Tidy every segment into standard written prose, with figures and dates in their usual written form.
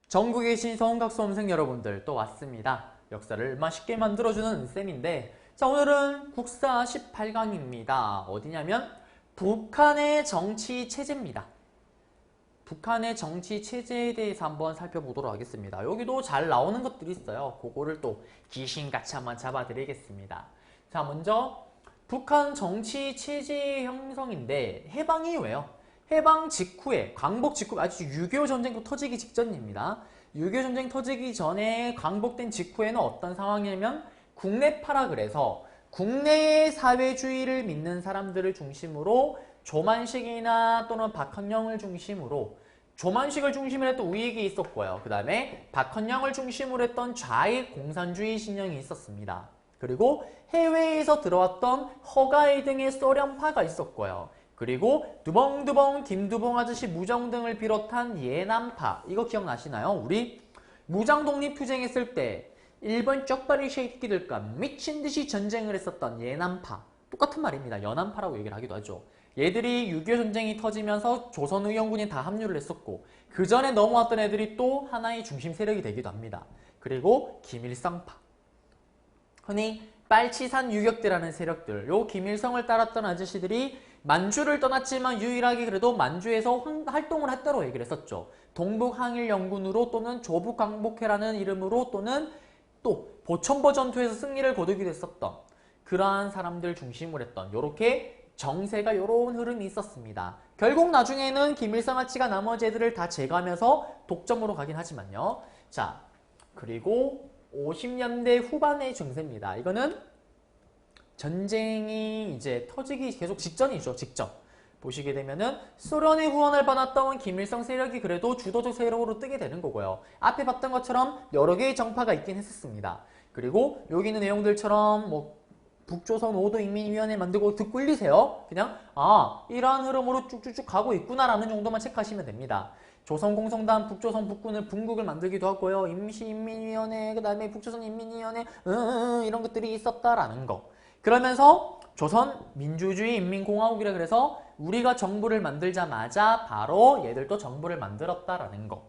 전국에 계신 서원각 수험생 여러분들 또 왔습니다. 역사를 맛있게 만들어주는 쌤인데, 자, 오늘은 국사 18강입니다. 어디냐면 북한의 정치 체제입니다. 북한의 정치 체제에 대해서 한번 살펴보도록 하겠습니다. 여기도 잘 나오는 것들이 있어요. 그거를 또 귀신같이 한번 잡아드리겠습니다. 자, 먼저 북한 정치 체제 형성인데 해방 이후에요. 해방 직후에, 광복 직후, 아주 6.25 전쟁도 터지기 직전입니다. 6.25 전쟁 터지기 전에 광복된 직후에는 어떤 상황이냐면 국내파라 그래서 국내의 사회주의를 믿는 사람들을 중심으로 조만식이나 또는 박헌영을 중심으로 조만식을 중심으로 했던 우익이 있었고요. 그 다음에 박헌영을 중심으로 했던 좌익 공산주의 신영이 있었습니다. 그리고 해외에서 들어왔던 허가이 등의 소련파가 있었고요. 그리고 두벙두벙 김두봉 아저씨 무정 등을 비롯한 예남파, 이거 기억나시나요? 우리 무장독립투쟁했을 때 일본 쪽발이 새끼들과 미친듯이 전쟁을 했었던 예남파, 똑같은 말입니다. 연남파라고 얘기를 하기도 하죠. 얘들이 6.25 전쟁이 터지면서 조선의용군이 다 합류를 했었고 그 전에 넘어왔던 애들이 또 하나의 중심 세력이 되기도 합니다. 그리고 김일성파, 흔히 빨치산 유격대라는 세력들, 요 김일성을 따랐던 아저씨들이 만주를 떠났지만 유일하게 그래도 만주에서 활동을 했다고 얘기를 했었죠. 동북항일연군으로 또는 조북광복회라는 이름으로 또는 또 보천보 전투에서 승리를 거두기도 했었던 그러한 사람들 중심으로 했던 요렇게 정세가 요런 흐름이 있었습니다. 결국 나중에는 김일성 아치가 나머지 애들을 다 제거하면서 독점으로 가긴 하지만요. 자, 그리고 50년대 후반의 정세입니다. 이거는 전쟁이 이제 터지기 계속 직전이죠. 직전. 보시게 되면은 소련의 후원을 받았던 김일성 세력이 그래도 주도적 세력으로 뜨게 되는 거고요. 앞에 봤던 것처럼 여러 개의 정파가 있긴 했었습니다. 그리고 여기 있는 내용들처럼 뭐 북조선 5도 인민위원회 만들고 듣고 일리세요. 그냥 이러한 흐름으로 쭉쭉쭉 가고 있구나라는 정도만 체크하시면 됩니다. 조선공성당 북조선 북군을 분국을 만들기도 하고요. 임시인민위원회, 그 다음에 북조선 인민위원회 이런 것들이 있었다라는 거. 그러면서 조선민주주의 인민공화국이라 그래서 우리가 정부를 만들자마자 바로 얘들도 정부를 만들었다라는 거.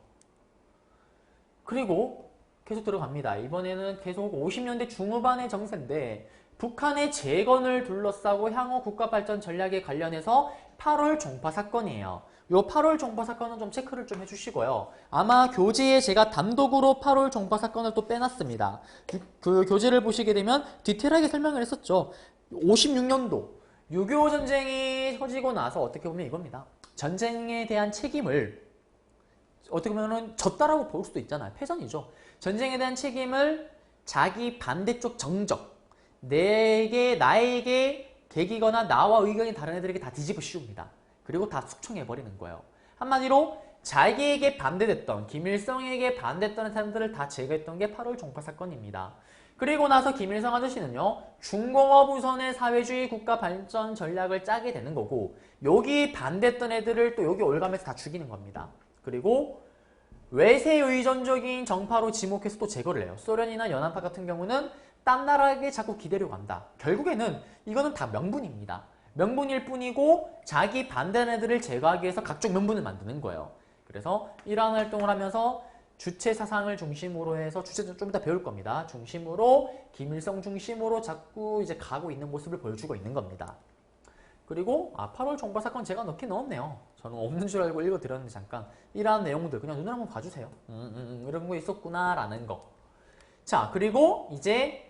그리고 계속 들어갑니다. 이번에는 계속 50년대 중후반의 정세인데 북한의 재건을 둘러싸고 향후 국가발전 전략에 관련해서 8월 종파 사건이에요. 요 8월 종파 사건은 좀 체크를 좀 해주시고요. 아마 교재에 제가 단독으로 8월 종파 사건을 또 빼놨습니다. 그 교재를 보시게 되면 디테일하게 설명을 했었죠. 56년도 6.25 전쟁이 터지고 나서 어떻게 보면 이겁니다. 전쟁에 대한 책임을 어떻게 보면 졌다라고 볼 수도 있잖아요. 패전이죠. 전쟁에 대한 책임을 자기 반대쪽 정적, 나에게 계기거나 나와 의견이 다른 애들에게 다 뒤집어 씌웁니다. 그리고 다 숙청해버리는 거예요. 한마디로 자기에게 반대됐던, 김일성에게 반대했던 사람들을 다 제거했던 게 8월 종파 사건입니다. 그리고 나서 김일성 아저씨는요, 중공업 우선의 사회주의 국가 발전 전략을 짜게 되는 거고, 여기 반대했던 애들을 또 여기 올가면서 다 죽이는 겁니다. 그리고 외세 의존적인 정파로 지목해서 또 제거를 해요. 소련이나 연합파 같은 경우는 딴 나라에게 자꾸 기대려고 한다. 결국에는 이거는 다 명분입니다. 명분일 뿐이고 자기 반대하는 애들을 제거하기 위해서 각종 명분을 만드는 거예요. 그래서 이러한 활동을 하면서 주체 사상을 중심으로 해서 주체는 좀 이따 배울 겁니다. 중심으로 김일성 중심으로 자꾸 이제 가고 있는 모습을 보여주고 있는 겁니다. 그리고 8월 종파 사건 제가 넣긴 넣었네요. 저는 없는 줄 알고 읽어드렸는데 잠깐 이러한 내용들 그냥 눈을 한번 봐주세요. 이런 거 있었구나 라는 거. 자, 그리고 이제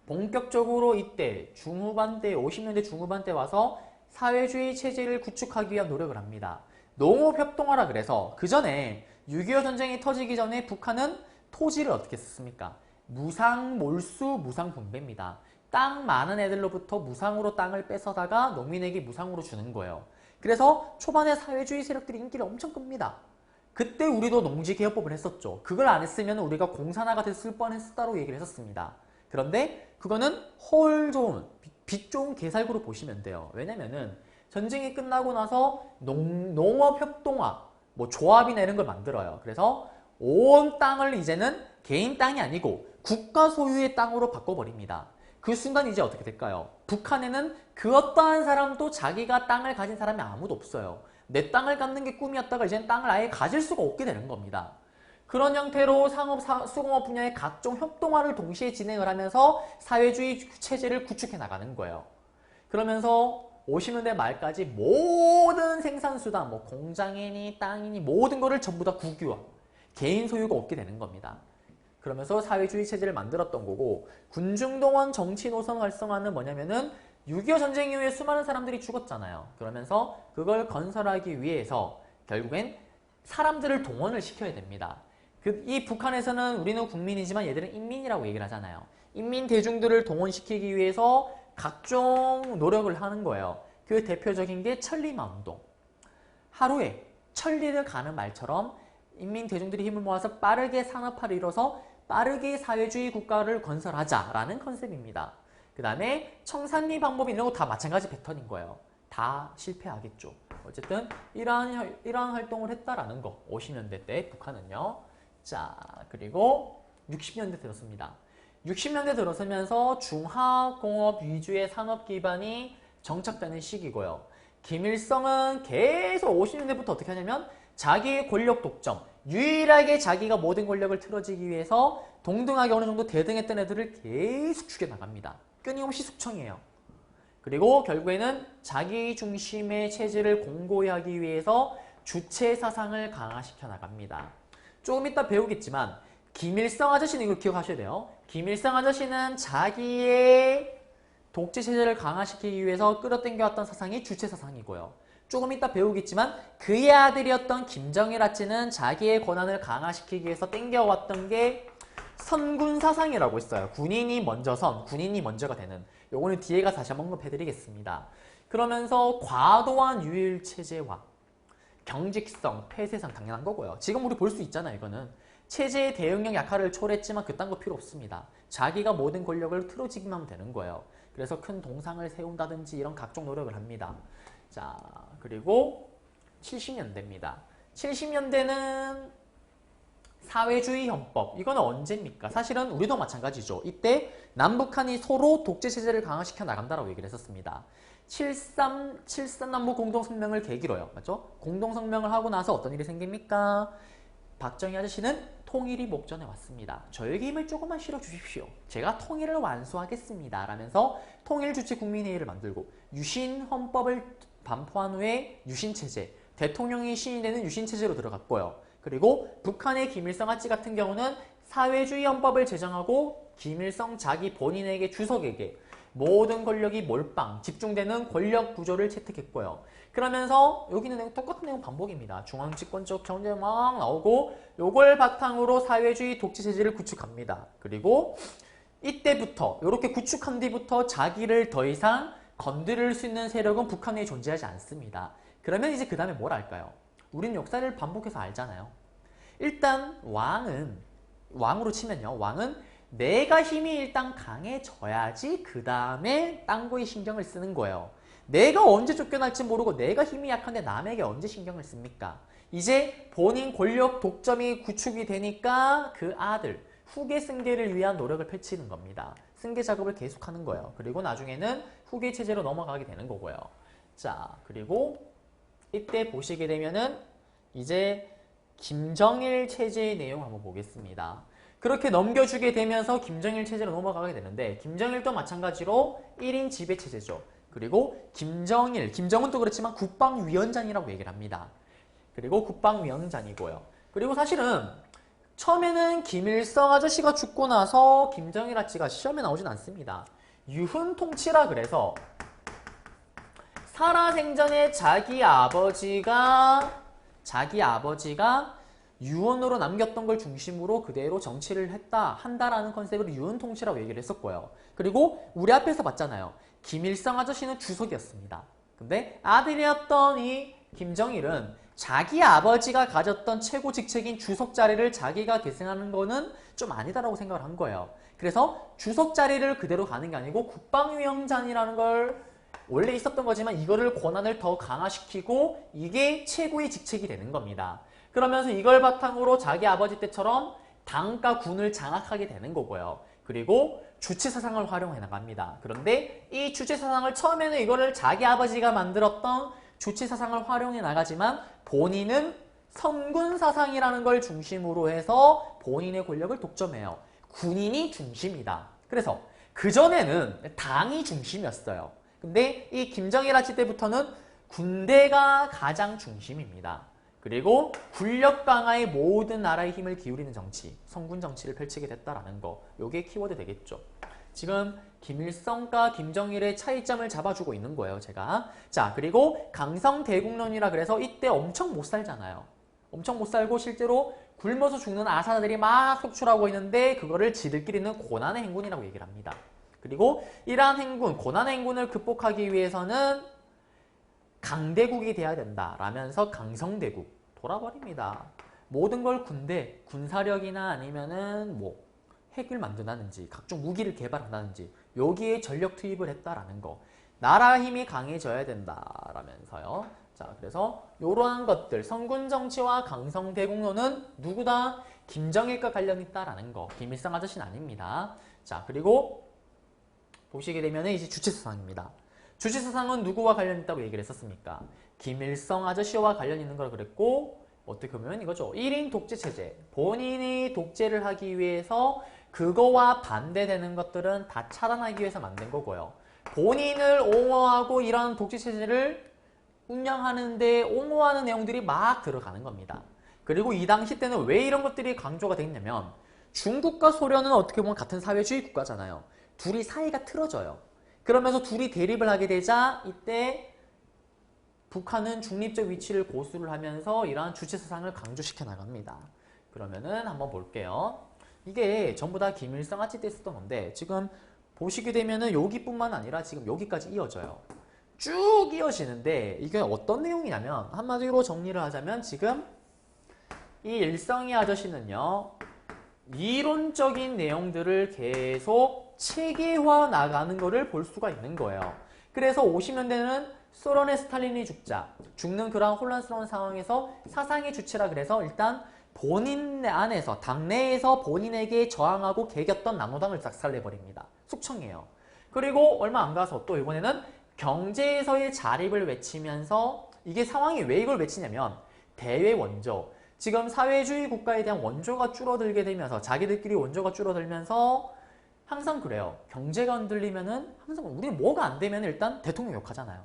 본격적으로 이때 중후반 때 50년대 중후반 때 와서 사회주의 체제를 구축하기 위한 노력을 합니다. 농업협동화라 그래서 그 전에 6.25 전쟁이 터지기 전에 북한은 토지를 어떻게 썼습니까? 무상몰수 무상분배입니다. 땅 많은 애들로부터 무상으로 땅을 뺏어다가 농민에게 무상으로 주는 거예요. 그래서 초반에 사회주의 세력들이 인기를 엄청 끕니다. 그때 우리도 농지개혁법을 했었죠. 그걸 안 했으면 우리가 공산화가 됐을 뻔했다고 얘기를 했었습니다. 그런데 그거는 헐 좋은, 빛 좋은 개살구로 보시면 돼요. 왜냐면은 전쟁이 끝나고 나서 농업협동화, 뭐 조합이나 이런 걸 만들어요. 그래서 온 땅을 이제는 개인 땅이 아니고 국가 소유의 땅으로 바꿔버립니다. 그 순간 이제 어떻게 될까요? 북한에는 그 어떠한 사람도 자기가 땅을 가진 사람이 아무도 없어요. 내 땅을 갖는 게 꿈이었다가 이제는 땅을 아예 가질 수가 없게 되는 겁니다. 그런 형태로 상업, 수공업 분야의 각종 협동화를 동시에 진행을 하면서 사회주의 체제를 구축해 나가는 거예요. 그러면서 50년대 말까지 모든 생산수단, 뭐 공장이니 땅이니 모든 거를 전부 다 국유화, 개인 소유가 없게 되는 겁니다. 그러면서 사회주의 체제를 만들었던 거고, 군중동원 정치 노선 활성화는 뭐냐면은 6.25 전쟁 이후에 수많은 사람들이 죽었잖아요. 그러면서 그걸 건설하기 위해서 결국엔 사람들을 동원을 시켜야 됩니다. 이 북한에서는 우리는 국민이지만 얘들은 인민이라고 얘기를 하잖아요. 인민 대중들을 동원시키기 위해서 각종 노력을 하는 거예요. 그 대표적인 게 천리마운동. 하루에 천리를 가는 말처럼 인민 대중들이 힘을 모아서 빠르게 산업화를 이뤄서 빠르게 사회주의 국가를 건설하자라는 컨셉입니다. 그 다음에 청산리 방법이 이런 거 다 마찬가지 패턴인 거예요. 다 실패하겠죠. 어쨌든 이러한 활동을 했다라는 거. 50년대 때 북한은요. 자, 그리고 60년대 들었습니다. 60년대 들어서면서 중화공업 위주의 산업 기반이 정착되는 시기고요. 김일성은 계속 50년대부터 어떻게 하냐면 자기의 권력 독점, 유일하게 자기가 모든 권력을 틀어지기 위해서 동등하게 어느 정도 대등했던 애들을 계속 죽여나갑니다. 끊임없이 숙청이에요. 그리고 결국에는 자기 중심의 체제를 공고히 하기 위해서 주체 사상을 강화시켜 나갑니다. 조금 이따 배우겠지만 김일성 아저씨는 이걸 기억하셔야 돼요. 김일성 아저씨는 자기의 독재 체제를 강화시키기 위해서 끌어당겨왔던 사상이 주체 사상이고요. 조금 이따 배우겠지만 그의 아들이었던 김정일 아찌는 자기의 권한을 강화시키기 위해서 땡겨왔던 게 선군 사상이라고 있어요. 군인이 먼저 군인이 먼저가 되는. 요거는 뒤에 가서 다시 한번 언급해드리겠습니다. 그러면서 과도한 유일 체제화, 경직성, 폐쇄성 당연한 거고요. 지금 우리 볼 수 있잖아요. 이거는 체제의 대응력 약화를 초래했지만 그딴 거 필요 없습니다. 자기가 모든 권력을 틀어지기만 하면 되는 거예요. 그래서 큰 동상을 세운다든지 이런 각종 노력을 합니다. 자, 그리고 70년대입니다. 70년대는 사회주의 헌법. 이거는 언제입니까? 사실은 우리도 마찬가지죠. 이때 남북한이 서로 독재 체제를 강화시켜 나간다라고 얘기를 했었습니다. 73 남북 공동성명을 계기로요. 맞죠? 공동성명을 하고 나서 어떤 일이 생깁니까? 박정희 아저씨는 통일이 목전에 왔습니다. 저에게 힘을 조금만 실어주십시오. 제가 통일을 완수하겠습니다. 라면서 통일주체 국민회의를 만들고 유신헌법을 반포한 후에 유신체제, 대통령이 신이 되는 유신체제로 들어갔고요. 그리고 북한의 김일성 아찌 같은 경우는 사회주의 헌법을 제정하고 김일성 자기 본인에게 주석에게 모든 권력이 몰빵, 집중되는 권력 구조를 채택했고요. 그러면서 여기는 내용 똑같은 내용 반복입니다. 중앙집권적 경제 막 나오고 요걸 바탕으로 사회주의 독재체제를 구축합니다. 그리고 이때부터 이렇게 구축한 뒤부터 자기를 더 이상 건드릴 수 있는 세력은 북한 내에 존재하지 않습니다. 그러면 이제 그 다음에 뭘 할까요? 우린 역사를 반복해서 알잖아요. 일단 왕으로 치면요. 왕은 내가 힘이 일단 강해져야지 그 다음에 딴 거에 신경을 쓰는 거예요. 내가 언제 쫓겨날지 모르고 내가 힘이 약한데 남에게 언제 신경을 씁니까? 이제 본인 권력 독점이 구축이 되니까 그 아들, 후계 승계를 위한 노력을 펼치는 겁니다. 승계 작업을 계속하는 거예요. 그리고 나중에는 후계 체제로 넘어가게 되는 거고요. 자, 그리고 이때 보시게 되면은 이제 김정일 체제의 내용 한번 보겠습니다. 그렇게 넘겨주게 되면서 김정일 체제로 넘어가게 되는데 김정일도 마찬가지로 1인 지배체제죠. 그리고 김정은도 그렇지만 국방위원장이라고 얘기를 합니다. 그리고 국방위원장이고요. 그리고 사실은 처음에는 김일성 아저씨가 죽고 나서 김정일 아치가 시험에 나오진 않습니다. 유훈통치라 그래서 살아생전에 자기 아버지가 유언으로 남겼던 걸 중심으로 그대로 정치를 한다라는 컨셉으로 유언통치라고 얘기를 했었고요. 그리고 우리 앞에서 봤잖아요. 김일성 아저씨는 주석이었습니다. 근데 아들이었던 이 김정일은 자기 아버지가 가졌던 최고 직책인 주석 자리를 자기가 계승하는 거는 좀 아니다라고 생각을 한 거예요. 그래서 주석 자리를 그대로 가는 게 아니고 국방위원장이라는 걸 원래 있었던 거지만 이거를 권한을 더 강화시키고 이게 최고의 직책이 되는 겁니다. 그러면서 이걸 바탕으로 자기 아버지 때처럼 당과 군을 장악하게 되는 거고요. 그리고 주체사상을 활용해 나갑니다. 그런데 이 주체사상을 처음에는 이거를 자기 아버지가 만들었던 주체사상을 활용해 나가지만 본인은 선군 사상이라는 걸 중심으로 해서 본인의 권력을 독점해요. 군인이 중심이다. 그래서 그전에는 당이 중심이었어요. 근데 이 김정일 아치 때부터는 군대가 가장 중심입니다. 그리고 군력 강화에 모든 나라의 힘을 기울이는 정치, 선군 정치를 펼치게 됐다라는 거. 요게 키워드 되겠죠. 지금 김일성과 김정일의 차이점을 잡아주고 있는 거예요, 제가. 자, 그리고 강성대국론이라 그래서 이때 엄청 못 살잖아요. 엄청 못 살고 실제로 굶어서 죽는 아사들이 막 속출하고 있는데 그거를 지들끼리는 고난의 행군이라고 얘기를 합니다. 그리고 이러한 행군, 고난의 행군을 극복하기 위해서는 강대국이 돼야 된다 라면서 강성대국 돌아버립니다. 모든 걸 군대, 군사력이나 아니면은 뭐 핵을 만든다든지 각종 무기를 개발한다든지 여기에 전력 투입을 했다라는 거. 나라 힘이 강해져야 된다라면서요. 자, 그래서 이러한 것들, 선군 정치와 강성대국론은 누구다? 김정일과 관련 있다라는 거. 김일성 아저씨는 아닙니다. 자, 그리고 보시게 되면 이제 주체사상입니다. 주체사상은 누구와 관련 있다고 얘기를 했었습니까? 김일성 아저씨와 관련 있는 걸 그랬고, 어떻게 보면 이거죠. 1인 독재 체제. 본인이 독재를 하기 위해서 그거와 반대되는 것들은 다 차단하기 위해서 만든 거고요. 본인을 옹호하고 이런 독재 체제를 운영하는데 옹호하는 내용들이 막 들어가는 겁니다. 그리고 이 당시 때는 왜 이런 것들이 강조가 됐냐면 중국과 소련은 어떻게 보면 같은 사회주의 국가잖아요. 둘이 사이가 틀어져요. 그러면서 둘이 대립을 하게 되자 이때 북한은 중립적 위치를 고수를 하면서 이러한 주체사상을 강조시켜 나갑니다. 그러면은 한번 볼게요. 이게 전부 다 김일성 아치 때 썼던 건데 지금 보시게 되면은 여기뿐만 아니라 지금 여기까지 이어져요. 쭉 이어지는데 이게 어떤 내용이냐면 한마디로 정리를 하자면 지금 이 일성이 아저씨는요. 이론적인 내용들을 계속 체계화 나가는 것을 볼 수가 있는 거예요. 그래서 50년대는 소련의 스탈린이 죽는 그런 혼란스러운 상황에서 사상의 주체라 그래서 일단 본인 안에서 당내에서 본인에게 저항하고 개겼던 남로당을 싹살내버립니다. 숙청이에요. 그리고 얼마 안 가서 또 이번에는 경제에서의 자립을 외치면서 이게 상황이 왜 이걸 외치냐면 대외 원조 지금 사회주의 국가에 대한 원조가 줄어들게 되면서 자기들끼리 원조가 줄어들면서 항상 그래요. 경제가 흔들리면은 항상 우리는 뭐가 안 되면 일단 대통령 욕하잖아요.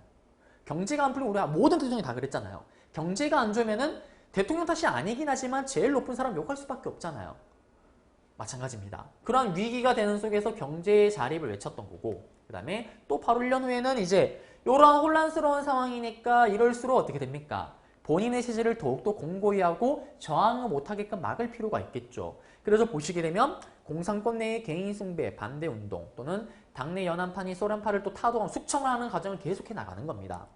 경제가 안 풀리면 우리 모든 대통령이 다 그랬잖아요. 경제가 안 좋으면은 대통령 탓이 아니긴 하지만 제일 높은 사람 욕할 수밖에 없잖아요. 마찬가지입니다. 그러한 위기가 되는 속에서 경제의 자립을 외쳤던 거고 그 다음에 또 바로 1년 후에는 이제 이러한 혼란스러운 상황이니까 이럴수록 어떻게 됩니까? 본인의 체제를 더욱더 공고히 하고 저항을 못하게끔 막을 필요가 있겠죠. 그래서 보시게 되면 공산권 내의 개인 숭배, 반대 운동 또는 당내 연합판이 소련파를 또 타도하고 숙청하는 과정을 계속해 나가는 겁니다.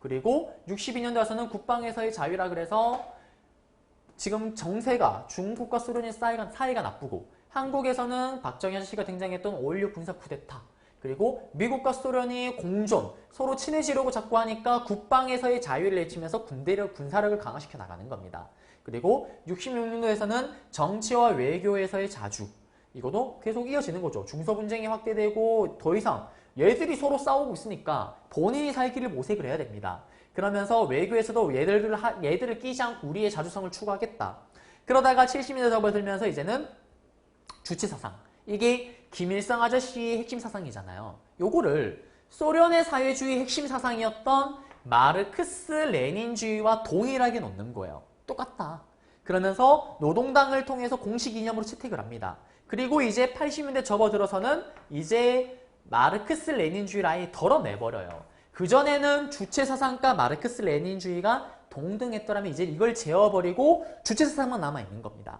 그리고 62년대 와서는 국방에서의 자유라 그래서 지금 정세가 중국과 소련의 사이가 나쁘고 한국에서는 박정희 아저씨가 등장했던 5.16 군사 쿠데타 그리고 미국과 소련이 공존 서로 친해지려고 자꾸 하니까 국방에서의 자유를 내치면서 군사력을 강화시켜 나가는 겁니다. 그리고 66년도에서는 정치와 외교에서의 자주 이것도 계속 이어지는 거죠. 중서분쟁이 확대되고 더 이상 얘들이 서로 싸우고 있으니까 본인이 살 길을 모색을 해야 됩니다. 그러면서 외교에서도 얘들을 끼지 않고 우리의 자주성을 추구하겠다. 그러다가 70년대 접어들면서 이제는 주체사상. 이게 김일성 아저씨의 핵심 사상이잖아요. 요거를 소련의 사회주의 핵심 사상이었던 마르크스 레닌주의와 동일하게 놓는 거예요. 똑같다. 그러면서 노동당을 통해서 공식 이념으로 채택을 합니다. 그리고 이제 80년대 접어들어서는 이제 마르크스 레닌주의 라인이 덜어내버려요. 그전에는 주체사상과 마르크스 레닌주의가 동등했더라면 이제 이걸 재워버리고 주체사상만 남아있는 겁니다.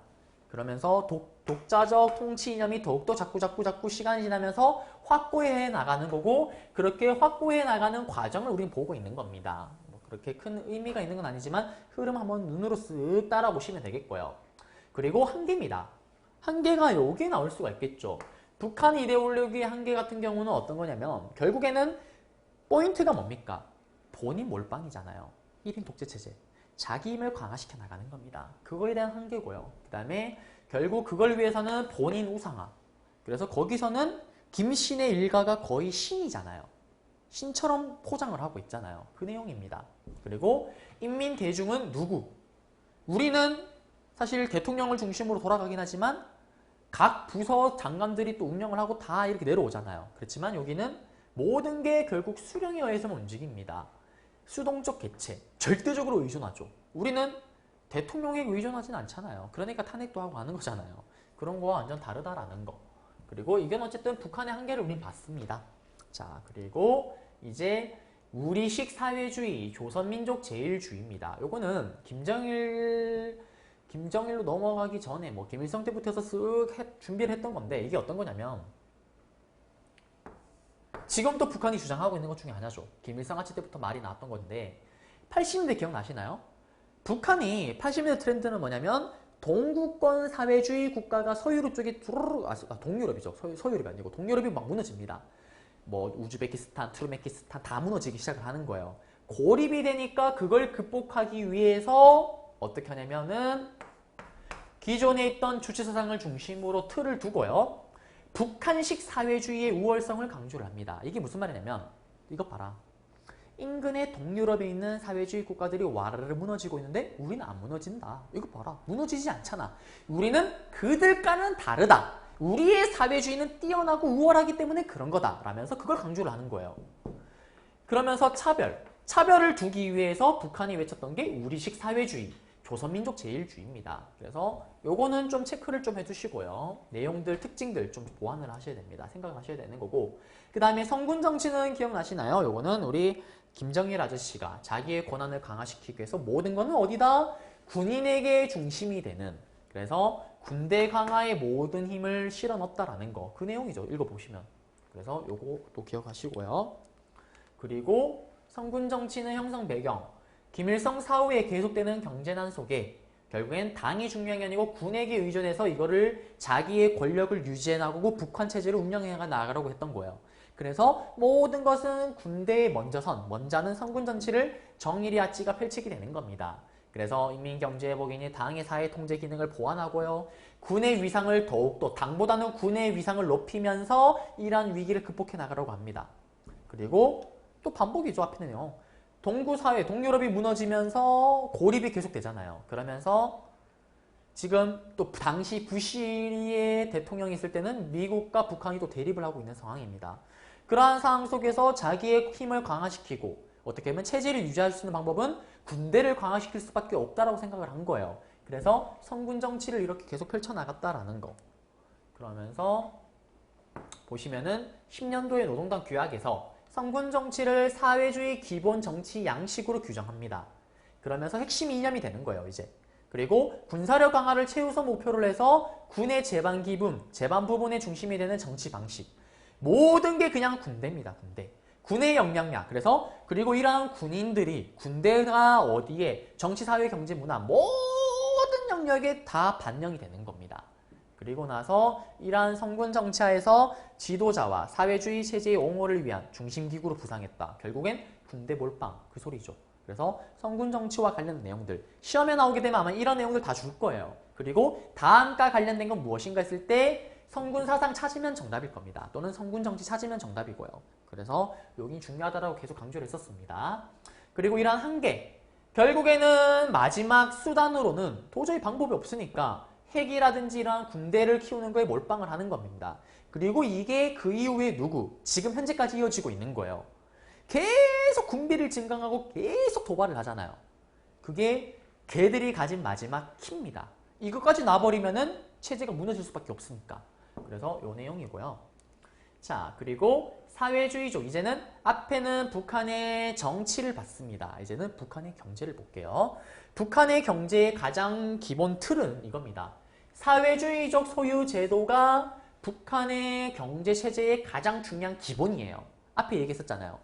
그러면서 독자적 통치 이념이 더욱더 자꾸 시간이 지나면서 확고해 나가는 거고 그렇게 확고해 나가는 과정을 우리는 보고 있는 겁니다. 뭐 그렇게 큰 의미가 있는 건 아니지만 흐름 한번 눈으로 쓱 따라보시면 되겠고요. 그리고 한계입니다. 한계가 여기에 나올 수가 있겠죠. 북한 이데올로기의 한계 같은 경우는 어떤 거냐면 결국에는 포인트가 뭡니까? 본인 몰빵이잖아요. 1인 독재체제. 자기 힘을 강화시켜 나가는 겁니다. 그거에 대한 한계고요. 그 다음에 결국 그걸 위해서는 본인 우상화. 그래서 거기서는 김신의 일가가 거의 신이잖아요. 신처럼 포장을 하고 있잖아요. 그 내용입니다. 그리고 인민 대중은 누구? 우리는 사실 대통령을 중심으로 돌아가긴 하지만 각 부서 장관들이 또 운영을 하고 다 이렇게 내려오잖아요. 그렇지만 여기는 모든 게 결국 수령에 의해서만 움직입니다. 수동적 개체, 절대적으로 의존하죠. 우리는 대통령에게 의존하진 않잖아요. 그러니까 탄핵도 하고 하는 거잖아요. 그런 거와 완전 다르다라는 거. 그리고 이건 어쨌든 북한의 한계를 우린 봤습니다. 자, 그리고 이제 우리식 사회주의, 조선민족 제일주의입니다. 요거는 김정일로 넘어가기 전에 뭐 김일성 때부터 해서 쓱 준비를 했던 건데 이게 어떤 거냐면 지금도 북한이 주장하고 있는 것 중에 하나죠. 김일성 아치 때부터 말이 나왔던 건데 80년대 기억나시나요? 북한이 80년대 트렌드는 뭐냐면 동구권 사회주의 국가가 서유럽 쪽에 동유럽이죠. 서유럽이 아니고 동유럽이 막 무너집니다. 뭐 우즈베키스탄, 투르메키스탄 다 무너지기 시작을 하는 거예요. 고립이 되니까 그걸 극복하기 위해서 어떻게 하냐면은 기존에 있던 주체사상을 중심으로 틀을 두고요. 북한식 사회주의의 우월성을 강조를 합니다. 이게 무슨 말이냐면 이거 봐라. 인근의 동유럽에 있는 사회주의 국가들이 와르르 무너지고 있는데 우리는 안 무너진다. 이거 봐라. 무너지지 않잖아. 우리는 그들과는 다르다. 우리의 사회주의는 뛰어나고 우월하기 때문에 그런 거다. 라면서 그걸 강조를 하는 거예요. 그러면서 차별을 두기 위해서 북한이 외쳤던 게 우리식 사회주의, 조선민족 제일주의입니다. 그래서 요거는 좀 체크를 좀 해주시고요. 내용들, 특징들 좀 보완을 하셔야 됩니다. 생각을 하셔야 되는 거고. 그 다음에 성군 정치는 기억나시나요? 요거는 우리 김정일 아저씨가 자기의 권한을 강화시키기 위해서 모든 거는 어디다? 군인에게 중심이 되는. 그래서 군대 강화에 모든 힘을 실어 넣었다라는 거. 그 내용이죠. 읽어보시면. 그래서 요거 또 기억하시고요. 그리고 성군 정치는 형성 배경. 김일성 사후에 계속되는 경제난 속에 결국엔 당이 중요한 게 아니고 군에게 의존해서 이거를 자기의 권력을 유지해 나가고 북한 체제를 운영해 나가려고 했던 거예요. 그래서 모든 것은 군대에 먼저는 성군 정치를 정일이 아찌가 펼치게 되는 겁니다. 그래서 인민경제회복인이 당의 사회 통제 기능을 보완하고요. 군의 위상을 더욱더 당보다는 군의 위상을 높이면서 이러한 위기를 극복해 나가려고 합니다. 그리고 또 반복이죠. 앞에는요. 동구사회, 동유럽이 무너지면서 고립이 계속되잖아요. 그러면서 지금 또 당시 부시의 대통령이 있을 때는 미국과 북한이 또 대립을 하고 있는 상황입니다. 그러한 상황 속에서 자기의 힘을 강화시키고 어떻게 보면 체제를 유지할 수 있는 방법은 군대를 강화시킬 수밖에 없다라고 생각을 한 거예요. 그래서 성군 정치를 이렇게 계속 펼쳐나갔다라는 거. 그러면서 보시면은 10년도의 노동당 규약에서 성군 정치를 사회주의 기본 정치 양식으로 규정합니다. 그러면서 핵심 이념이 되는 거예요, 이제. 그리고 군사력 강화를 최우선 목표로 해서 군의 재반 부분의 중심이 되는 정치 방식. 모든 게 그냥 군대입니다, 군대. 군의 역량력. 그리고 이러한 군인들이 군대가 어디에 정치, 사회, 경제, 문화 모든 영역에 다 반영이 되는 겁니다. 그리고 나서 이러한 성군 정치하에서 지도자와 사회주의 체제의 옹호를 위한 중심기구로 부상했다. 결국엔 군대 몰빵 그 소리죠. 그래서 성군 정치와 관련된 내용들 시험에 나오게 되면 아마 이런 내용들 다 줄 거예요. 그리고 다음과 관련된 건 무엇인가 했을 때 성군 사상 찾으면 정답일 겁니다. 또는 성군 정치 찾으면 정답이고요. 그래서 여기 중요하다고 계속 강조를 했었습니다. 그리고 이러한 한계 결국에는 마지막 수단으로는 도저히 방법이 없으니까 핵이라든지 이러한 군대를 키우는 거에 몰빵을 하는 겁니다. 그리고 이게 그 이후에 지금 현재까지 이어지고 있는 거예요. 계속 군비를 증강하고 계속 도발을 하잖아요. 그게 걔들이 가진 마지막 키입니다. 이것까지 놔버리면은 체제가 무너질 수밖에 없으니까. 그래서 요 내용이고요. 자, 그리고 사회주의죠. 이제는 앞에는 북한의 정치를 봤습니다. 이제는 북한의 경제를 볼게요. 북한의 경제의 가장 기본 틀은 이겁니다. 사회주의적 소유 제도가 북한의 경제 체제의 가장 중요한 기본이에요. 앞에 얘기했었잖아요.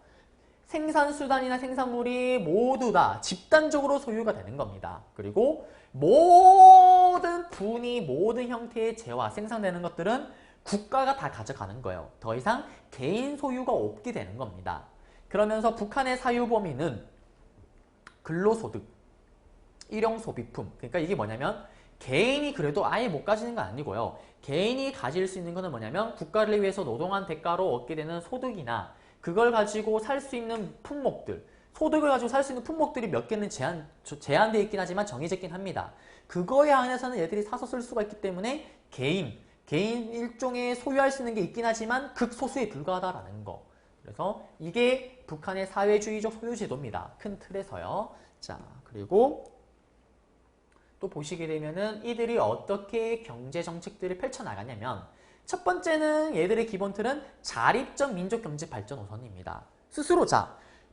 생산수단이나 생산물이 모두 다 집단적으로 소유가 되는 겁니다. 그리고 모든 분위, 모든 형태의 재화, 생산되는 것들은 국가가 다 가져가는 거예요. 더 이상 개인 소유가 없게 되는 겁니다. 그러면서 북한의 사유 범위는 근로소득, 일용소비품. 그러니까 이게 뭐냐면 개인이 그래도 아예 못 가지는 건 아니고요. 개인이 가질 수 있는 거는 뭐냐면 국가를 위해서 노동한 대가로 얻게 되는 소득이나 그걸 가지고 살 수 있는 품목들, 소득을 가지고 살 수 있는 품목들이 몇 개는 제한되어 있긴 하지만 정해져 있긴 합니다. 그거에 한해서는 얘들이 사서 쓸 수가 있기 때문에 개인 일종의 소유할 수 있는 게 있긴 하지만 극소수에 불과하다라는 거. 그래서 이게 북한의 사회주의적 소유제도입니다. 큰 틀에서요. 자, 그리고 또 보시게 되면은 이들이 어떻게 경제 정책들을 펼쳐나가냐면 첫 번째는 얘들의 기본 틀은 자립적 민족 경제 발전 우선입니다. 스스로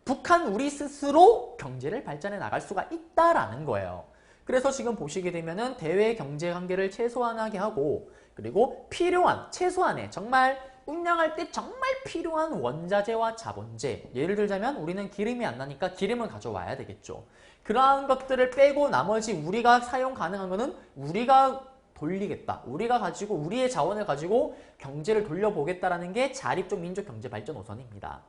북한 우리 스스로 경제를 발전해 나갈 수가 있다라는 거예요. 그래서 지금 보시게 되면은 대외 경제 관계를 최소한하게 하고 그리고 필요한 최소한의 정말 운영할 때 정말 필요한 원자재와 자본재 예를 들자면 우리는 기름이 안 나니까 기름을 가져와야 되겠죠. 그러한 것들을 빼고 나머지 우리가 사용 가능한 거는 우리가 돌리겠다. 우리가 가지고 우리의 자원을 가지고 경제를 돌려보겠다라는 게 자립적 민족 경제 발전 우선입니다.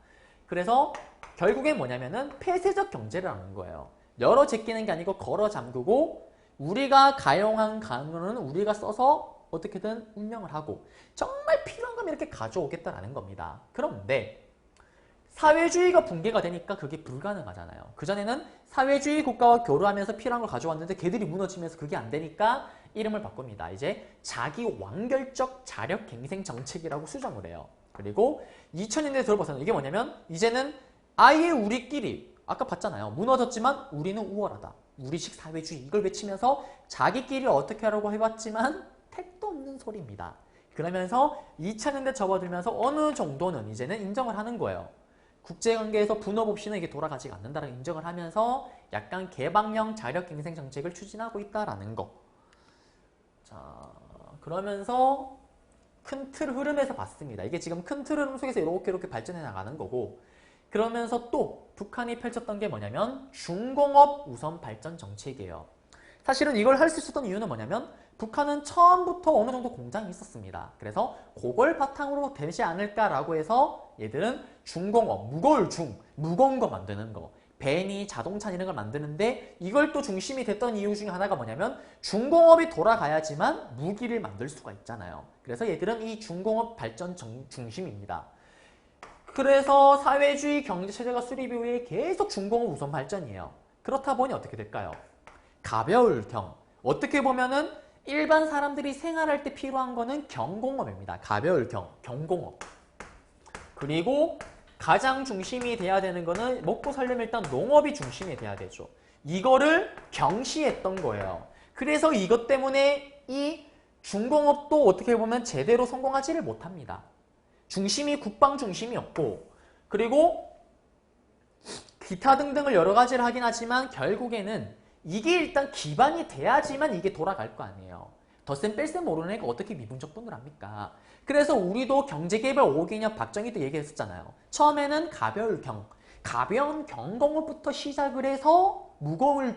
그래서 결국엔 뭐냐면은 폐쇄적 경제를 하는 거예요. 열어 제끼는 게 아니고 걸어 잠그고 우리가 가용한 가능은 우리가 써서 어떻게든 운영을 하고 정말 필요한 거면 이렇게 가져오겠다라는 겁니다. 그런데 사회주의가 붕괴가 되니까 그게 불가능하잖아요. 그전에는 사회주의 국가와 교류하면서 필요한 걸 가져왔는데 걔들이 무너지면서 그게 안 되니까 이름을 바꿉니다. 이제 자기 완결적 자력 갱생 정책이라고 수정을 해요. 그리고 2000년대에 들어봐서는 이게 뭐냐면 이제는 아예 우리끼리 아까 봤잖아요. 무너졌지만 우리는 우월하다. 우리식 사회주의 이걸 외치면서 자기끼리 어떻게 하려고 해봤지만 택도 없는 소리입니다. 그러면서 2000년대 접어들면서 어느 정도는 이제는 인정을 하는 거예요. 국제관계에서 분업 없이는 이게 돌아가지 않는다는 인정을 하면서 약간 개방형 자력갱생 정책을 추진하고 있다라는 거. 자, 그러면서 큰 틀 흐름에서 봤습니다. 이게 지금 큰 틀 흐름 속에서 이렇게 발전해 나가는 거고 그러면서 또 북한이 펼쳤던 게 뭐냐면 중공업 우선 발전 정책이에요. 사실은 이걸 할 수 있었던 이유는 뭐냐면 북한은 처음부터 어느 정도 공장이 있었습니다. 그래서 그걸 바탕으로 되지 않을까라고 해서 얘들은 중공업, 무거운 거 만드는 거, 배니, 자동차 이런 걸 만드는데 이걸 또 중심이 됐던 이유 중에 하나가 뭐냐면 중공업이 돌아가야지만 무기를 만들 수가 있잖아요. 그래서 얘들은 이 중공업 발전 중심입니다. 그래서 사회주의 경제체제가 수립 이후에 계속 중공업 우선 발전이에요. 그렇다 보니 어떻게 될까요? 가벼울 경. 어떻게 보면은 일반 사람들이 생활할 때 필요한 거는 경공업입니다. 가벼울 경공업. 그리고 가장 중심이 돼야 되는 거는 먹고 살려면 일단 농업이 중심이 돼야 되죠. 이거를 경시했던 거예요. 그래서 이것 때문에 이 중공업도 어떻게 보면 제대로 성공하지를 못합니다. 중심이 국방 중심이었고 그리고 기타 등등을 여러 가지를 하긴 하지만 결국에는 이게 일단 기반이 돼야지만 이게 돌아갈 거 아니에요. 덧셈 뺄셈 모르는 애가 어떻게 미분적분을 합니까? 그래서 우리도 경제개발 5개년 박정희도 얘기했었잖아요. 처음에는 가벼운 경공업부터 시작을 해서 무거운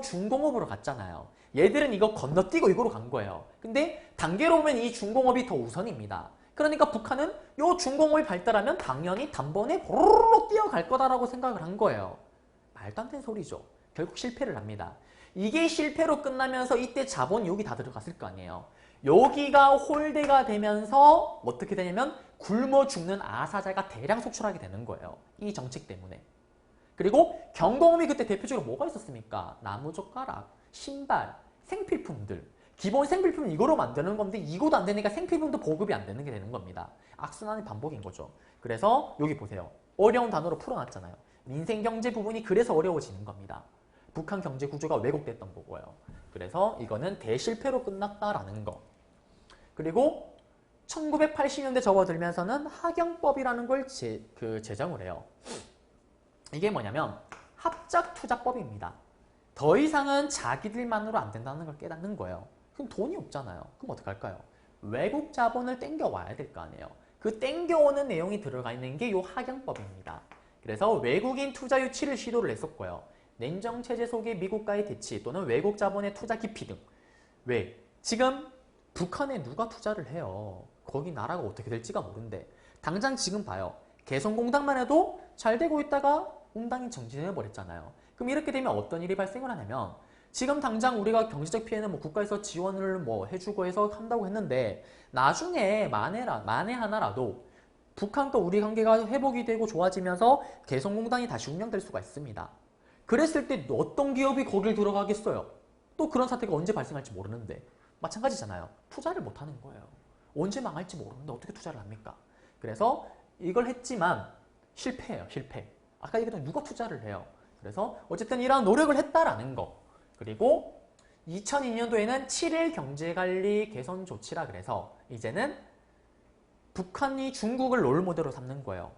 중공업으로 갔잖아요. 얘들은 이거 건너뛰고 이거로 간 거예요. 근데 단계로 보면 이 중공업이 더 우선입니다. 그러니까 북한은 이 중공업이 발달하면 당연히 단번에 호로록 뛰어갈 거다라고 생각을 한 거예요. 말도 안 되는 소리죠. 결국 실패를 합니다. 이게 실패로 끝나면서 이때 자본이 여기 다 들어갔을 거 아니에요. 여기가 홀대가 되면서 어떻게 되냐면 굶어 죽는 아사자가 대량 속출하게 되는 거예요. 이 정책 때문에. 그리고 경공업이 그때 대표적으로 뭐가 있었습니까? 나무젓가락, 신발, 생필품들. 기본 생필품은 이거로 만드는 건데 이것도 안 되니까 생필품도 보급이 안 되는 게 되는 겁니다. 악순환의 반복인 거죠. 그래서 여기 보세요. 어려운 단어로 풀어놨잖아요. 민생경제 부분이 그래서 어려워지는 겁니다. 북한 경제 구조가 왜곡됐던 거고요. 그래서 이거는 대실패로 끝났다라는 거. 그리고 1980년대 접어들면서는 하경법이라는 걸 제정을 해요. 이게 뭐냐면 합작투자법입니다. 더 이상은 자기들만으로 안 된다는 걸 깨닫는 거예요. 그럼 돈이 없잖아요. 그럼 어떡할까요? 외국 자본을 땡겨와야 될 거 아니에요. 그 땡겨오는 내용이 들어가 있는 게 이 하경법입니다. 그래서 외국인 투자 유치를 시도를 했었고요. 냉정체제 속의 미국과의 대치 또는 외국 자본의 투자 기피 등. 왜? 지금 북한에 누가 투자를 해요? 거기 나라가 어떻게 될지가 모른데. 당장 지금 봐요. 개성공단만 해도 잘 되고 있다가 웅당이 정지해버렸잖아요. 그럼 이렇게 되면 어떤 일이 발생을 하냐면 지금 당장 우리가 경제적 피해는 뭐 국가에서 지원을 뭐 해주고 해서 한다고 했는데 나중에 만에 하나라도 북한과 우리 관계가 회복이 되고 좋아지면서 개성공단이 다시 운영될 수가 있습니다. 그랬을 때 어떤 기업이 거길 들어가겠어요? 또 그런 사태가 언제 발생할지 모르는데 마찬가지잖아요. 투자를 못하는 거예요. 언제 망할지 모르는데 어떻게 투자를 합니까? 그래서 이걸 했지만 실패해요. 실패. 아까 얘기했던 누가 투자를 해요. 그래서 어쨌든 이러한 노력을 했다라는 거. 그리고 2002년도에는 7일 경제관리 개선 조치라 그래서 이제는 북한이 중국을 롤모델로 삼는 거예요.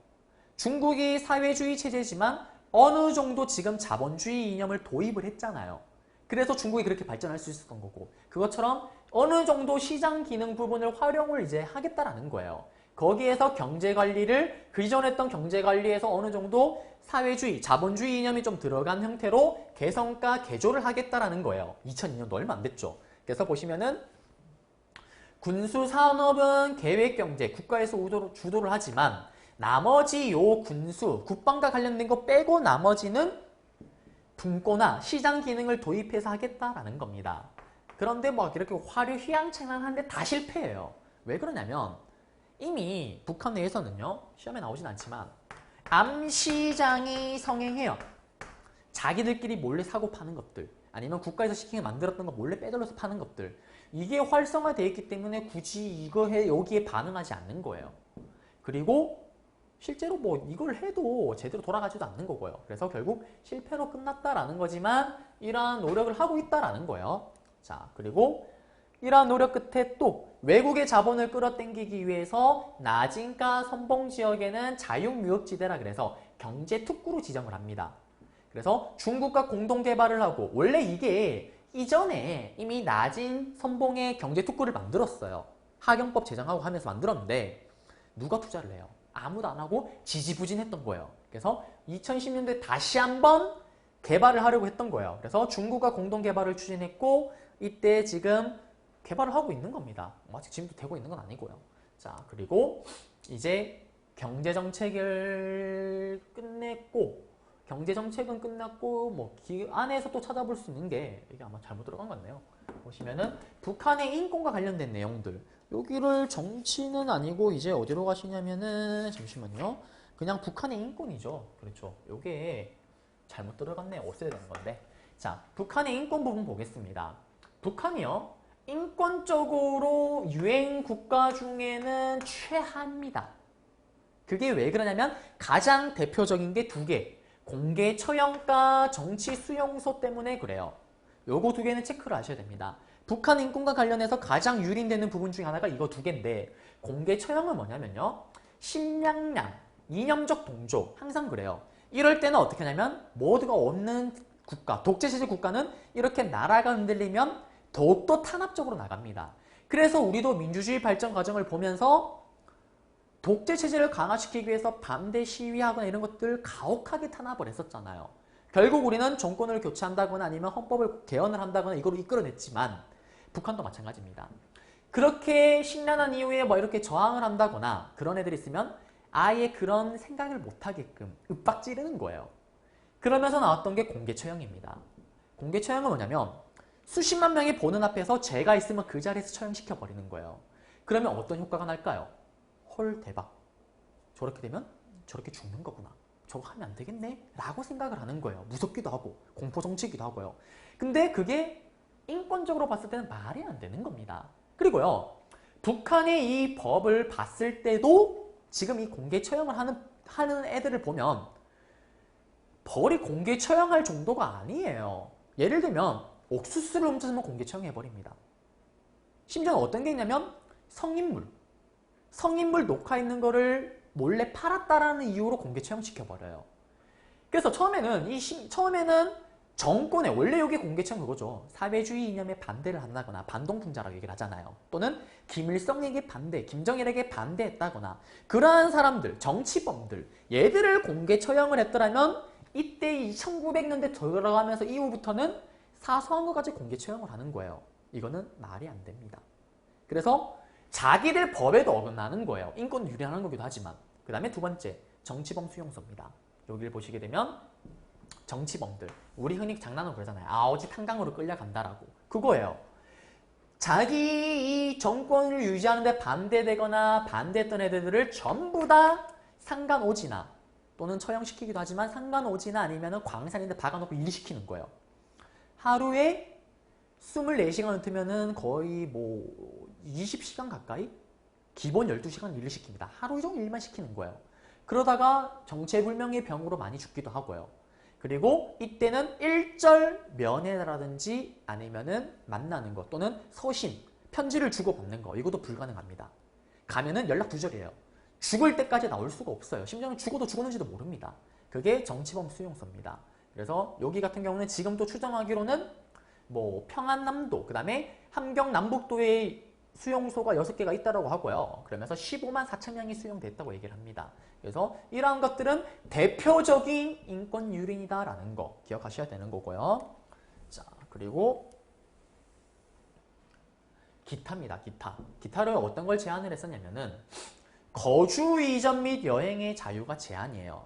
중국이 사회주의 체제지만 어느 정도 지금 자본주의 이념을 도입을 했잖아요. 그래서 중국이 그렇게 발전할 수 있었던 거고 그것처럼 어느 정도 시장 기능 부분을 활용을 이제 하겠다라는 거예요. 거기에서 경제관리를 그 이전 했던 경제관리에서 어느 정도 사회주의, 자본주의 이념이 좀 들어간 형태로 개성과 개조를 하겠다라는 거예요. 2002년도 얼마 안 됐죠. 그래서 보시면은 군수산업은 계획경제, 국가에서 주도를 하지만 나머지 요 군수, 국방과 관련된 거 빼고 나머지는 분권화, 시장 기능을 도입해서 하겠다라는 겁니다. 그런데 뭐 이렇게 화려 휘황찬란한데 다 실패해요. 왜 그러냐면 이미 북한 내에서는요, 시험에 나오진 않지만 암시장이 성행해요. 자기들끼리 몰래 사고 파는 것들, 아니면 국가에서 시킹에 만들었던 거 몰래 빼돌려서 파는 것들, 이게 활성화되어 있기 때문에 굳이 여기에 반응하지 않는 거예요. 그리고 실제로 뭐 이걸 해도 제대로 돌아가지도 않는 거고요. 그래서 결국 실패로 끝났다라는 거지만 이러한 노력을 하고 있다라는 거예요. 자, 그리고 이러한 노력 끝에 또 외국의 자본을 끌어당기기 위해서 나진과 선봉 지역에는 자유무역지대라 그래서 경제특구로 지정을 합니다. 그래서 중국과 공동개발을 하고 원래 이게 이전에 이미 나진, 선봉의 경제특구를 만들었어요. 하경법 제정하고 하면서 만들었는데 누가 투자를 해요? 아무도 안 하고 지지부진했던 거예요. 그래서 2010년도에 다시 한번 개발을 하려고 했던 거예요. 그래서 중국과 공동개발을 추진했고 이때 지금 개발을 하고 있는 겁니다. 아직 지금도 되고 있는 건 아니고요. 자, 그리고 이제 경제정책을 끝냈고 경제정책은 끝났고 뭐 안에서 또 찾아볼 수 있는 게 이게 아마 잘못 들어간 것 같네요. 보시면은 북한의 인권과 관련된 내용들 여기를 정치는 아니고 이제 어디로 가시냐면은 잠시만요. 그냥 북한의 인권이죠. 그렇죠. 요게 잘못 들어갔네. 없애야 되는 건데. 자, 북한의 인권 부분 보겠습니다. 북한이요. 인권적으로 유행 국가 중에는 최하입니다. 그게 왜 그러냐면 가장 대표적인 게 두 개. 공개 처형과 정치 수용소 때문에 그래요. 요거 두 개는 체크를 하셔야 됩니다. 북한 인권과 관련해서 가장 유린되는 부분 중에 하나가 이거 두 개인데 공개 처형은 뭐냐면요. 심량량, 이념적 동조 항상 그래요. 이럴 때는 어떻게 하냐면 모두가 없는 국가, 독재체제 국가는 이렇게 나라가 흔들리면 더욱더 탄압적으로 나갑니다. 그래서 우리도 민주주의 발전 과정을 보면서 독재체제를 강화시키기 위해서 반대 시위하거나 이런 것들 가혹하게 탄압을 했었잖아요. 결국 우리는 정권을 교체한다거나 아니면 헌법을 개헌을 한다거나 이걸 이끌어냈지만 북한도 마찬가지입니다. 그렇게 신란한 이후에 뭐 이렇게 저항을 한다거나 그런 애들이 있으면 아예 그런 생각을 못하게끔 윽박 지르는 거예요. 그러면서 나왔던 게 공개 처형입니다. 공개 처형은 뭐냐면 수십만 명이 보는 앞에서 죄가 있으면 그 자리에서 처형시켜버리는 거예요. 그러면 어떤 효과가 날까요? 헐 대박. 저렇게 되면 저렇게 죽는 거구나. 저거 하면 안 되겠네? 라고 생각을 하는 거예요. 무섭기도 하고 공포정치이기도 하고요. 근데 그게 인권적으로 봤을 때는 말이 안 되는 겁니다. 그리고요. 북한의 이 법을 봤을 때도 지금 이 공개 처형을 하는 애들을 보면 벌이 공개 처형할 정도가 아니에요. 예를 들면 옥수수를 훔쳐서만 공개 처형해버립니다. 심지어 어떤 게 있냐면 성인물 녹화 있는 거를 몰래 팔았다라는 이유로 공개 처형시켜버려요. 그래서 처음에는 정권에 원래 여기 공개 처형 그거죠. 사회주의 이념에 반대를 한다거나 반동풍자라고 얘기를 하잖아요. 또는 김일성에게 반대, 김정일에게 반대했다거나 그러한 사람들, 정치범들 얘들을 공개 처형을 했더라면 이때 1900년대 들어가면서 이후부터는 사소한 것까지 공개 처형을 하는 거예요. 이거는 말이 안 됩니다. 그래서 자기들 법에도 어긋나는 거예요. 인권 유린하는 거기도 하지만. 그 다음에 두 번째, 정치범 수용소입니다. 여기를 보시게 되면 정치범들. 우리 흔히 장난으로 그러잖아요. 아오지 탄강으로 끌려간다라고. 그거예요. 자기 이 정권을 유지하는데 반대되거나 반대했던 애들을 전부 다 상간오지나 또는 처형시키기도 하지만 상간오지나 아니면 광산인데 박아놓고 일시키는 거예요. 하루에 24시간을 틀면은 거의 뭐 20시간 가까이? 기본 12시간 일을 시킵니다. 하루 종일 일만 시키는 거예요. 그러다가 정체불명의 병으로 많이 죽기도 하고요. 그리고 이때는 일절 면회라든지 아니면은 만나는 것 또는 서신, 편지를 주고받는 거 이것도 불가능합니다. 가면은 연락 두절이에요. 죽을 때까지 나올 수가 없어요. 심지어는 죽어도 죽었는지도 모릅니다. 그게 정치범 수용소입니다. 그래서 여기 같은 경우는 지금 또 추정하기로는 뭐 평안남도, 그 다음에 함경남북도의 수용소가 6개가 있다고 하고요. 그러면서 15만 4천 명이 수용됐다고 얘기를 합니다. 그래서 이러한 것들은 대표적인 인권 유린이다라는 거 기억하셔야 되는 거고요. 자, 그리고 기타입니다. 기타. 기타를 어떤 걸 제한을 했었냐면은 거주 이전 및 여행의 자유가 제한이에요.